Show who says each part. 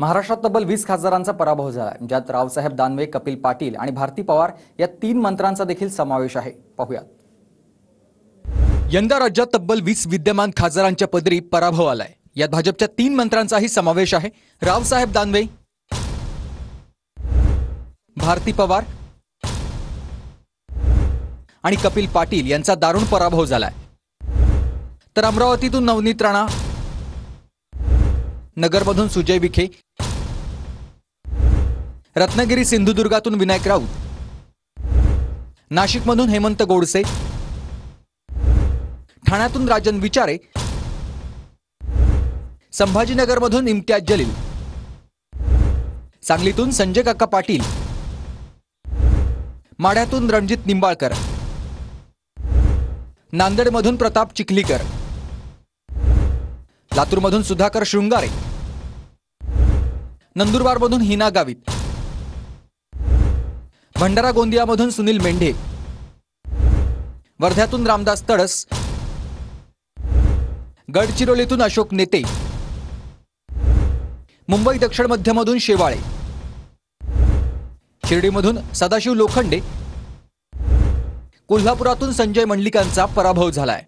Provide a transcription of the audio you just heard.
Speaker 1: महाराष्ट्रात तब्बल 20 खासदारांचा पराभव झाला, ज्यात रावसाहेब दानवे, कपिल पाटील आणि भारती पवार या 3 मंत्र्यांचा देखील समावेश आहे. पाहूयात.
Speaker 2: यंदा राज्यात तब्बल 20 विद्यमान खासदारांच्या पदरी पराभव आलाय. यात भाजपच्या 3 मंत्र्यांचाही समावेश आहे. रावसाहेब दानवे, भारती पवार आणि कपिल पाटील यांचा दारुण पराभव झालाय. तर अमरावतीतून नवनीत राणा, नगरमधून सुजय विखे, रत्नागिरी सिंधुदुर्गातून विनायक राऊत, नाशिकमधून हेमंत गोडसे, ठाण्यातून राजन विचारे, संभाजीनगरमधून इम्तियाज जलील, सांगलीतून संजय काका पाटील, माढ्यातून रणजित निंबाळकर, नांदेडमधून प्रताप चिखलीकर, लातूरमधून सुधाकर शृंगारे, नंदुरबारमधून हिना गावित, भंडारा गोंदियामधून सुनील मेंढे, वर्ध्यातून रामदास तडस, गडचिरोलीतून अशोक नेते, मुंबई दक्षिण मध्यमधून शेवाळे, शिर्डीमधून सदाशिव लोखंडे, कोल्हापुरातून संजय मंडलिकांचा पराभव झालाय.